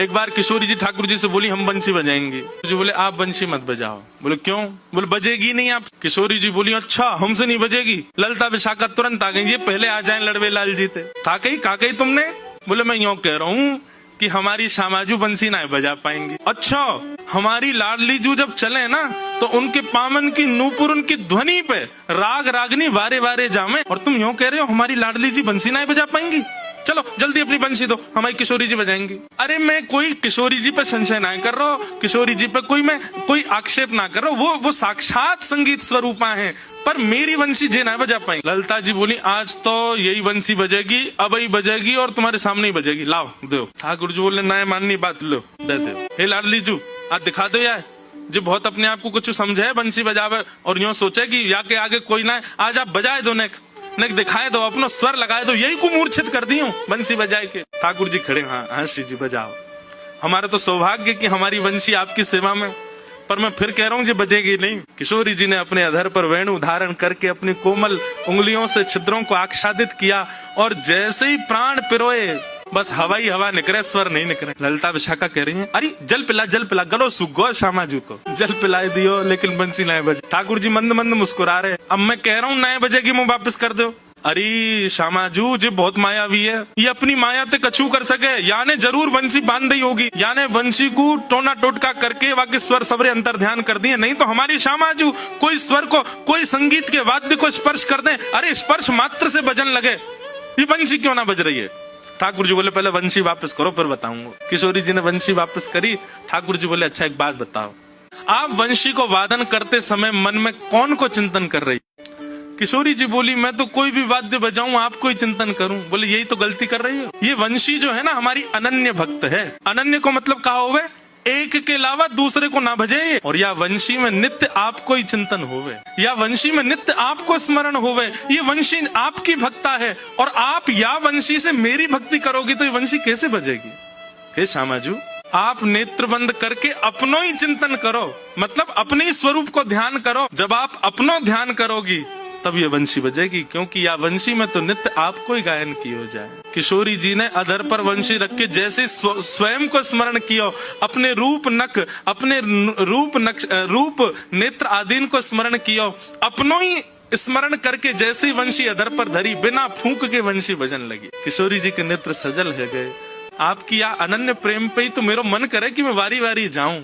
एक बार किशोरी जी ठाकुर जी से बोली हम बंसी बजाएंगे। जो बोले आप बंसी मत बजाओ। बोले क्यों? बोले बजेगी नहीं आप। किशोरी जी बोली अच्छा हमसे नहीं बजेगी। ललता विशाखा तुरंत आ गई, ये पहले आ जाए लड़वे लाल जी थे। का कही तुमने? बोले मैं यूं कह रहा हूँ कि हमारी शामाजू बंसी ना बजा पाएंगी। अच्छा हमारी लाडली जू जब चले ना तो उनके पामन की नूपुर उनकी ध्वनि पे राग रागनी वारे वारे जामे, और तुम यूं कह रहे हो हमारी लाडली जी बंसी ना बजा पाएंगी। चलो जल्दी अपनी बंसी दो, हमारी किशोरी जी बजाएंगी। अरे मैं कोई किशोरी जी पे संशय ना कर रहा हूँ, किशोरी जी पे कोई आक्षेप ना कर रहा हूँ, वो साक्षात संगीत स्वरूपा है, पर मेरी बंसी जे ना बजा पाएंगी। ललिता जी बोली आज तो यही बंसी बजेगी, अब ही बजेगी और तुम्हारे सामने ही बजेगी, लाओ दो। ठाकुर जी बोले ना माननी बात, लो दे दो। हे लाडली जू आज दिखा दो यार, जो बहुत अपने आप को कुछ समझे बंसी बजावे और यूं सोचे कि या के आगे कोई ना, आज आप बजाए दो नेक दिखाए दो, अपना स्वर लगाए दो, यही को मूर्छित कर दी हूँ बंसी बजाए के। ठाकुर जी खड़े, हाँ श्री जी बजाओ, हमारा तो सौभाग्य कि हमारी बंसी आपकी सेवा में, पर मैं फिर कह रहा हूँ जी बजेगी नहीं। किशोरी जी ने अपने अधर पर वेणु धारण करके अपनी कोमल उंगलियों से छिद्रों को आच्छादित किया और जैसे ही प्राण पिरोए बस हवा ही हवा निकले, स्वर नहीं निकले। ललिता विशाखा कह रही है अरे जल पिला गलो सूख गो, श्यामाजू को जल पिलाए दियो लेकिन बंसी नए बजे। ठाकुर जी मंद मंद मुस्कुरा रहे, अब मैं कह रहा हूँ नए बजेगी मुंह वापस कर दो। अरे श्यामाजू जी बहुत मायावी है, ये अपनी माया ते कछु कर सके, याने जरूर बंसी बांध दी होगी, याने बंसी को टोना टोटका करके वाके स्वर सबरे अंतर ध्यान कर दिए, नहीं तो हमारी श्यामाजू कोई स्वर को कोई संगीत के वाद्य को स्पर्श कर दे, अरे स्पर्श मात्र से बजन लगे, ये बंसी क्यों ना बज रही है। ठाकुर जी बोले पहले वंशी वापस करो फिर बताऊंगा। किशोरी जी ने वंशी वापस करी। ठाकुर जी बोले अच्छा एक बात बताओ, आप वंशी को वादन करते समय मन में कौन को चिंतन कर रही? किशोरी जी बोली मैं तो कोई भी वाद्य बजाऊं आपको ही चिंतन करूं। बोले यही तो गलती कर रही हो, ये वंशी जो है ना हमारी अनन्य भक्त है। अनन्य को मतलब कहा होवे एक के अलावा दूसरे को ना भजे, और या वंशी में नित्य आपको ही चिंतन होवे, या वंशी में नित्य आपको स्मरण होवे, ये वंशी आपकी भक्ता है और आप या वंशी से मेरी भक्ति करोगी तो ये वंशी कैसे बजेगी। हे श्यामाजू आप नेत्र बंद करके अपनो ही चिंतन करो, मतलब अपने ही स्वरूप को ध्यान करो, जब आप अपनो ध्यान करोगी तब ये वंशी बजेगी, क्योंकि या वंशी में तो नित्य आपको ही गायन की हो जाए। किशोरी जी ने अधर पर वंशी रख के जैसे स्वयं को स्मरण किया, अपने रूप नेत्र आदि को स्मरण किया, अपनो ही स्मरण करके जैसे वंशी अधर पर धरी, बिना फूंक के वंशी बजन लगी। किशोरी जी के नेत्र सजल है गए। आपकी या अनन्य प्रेम पे ही तो मेरा मन करे कि मैं वारी वारी जाऊं।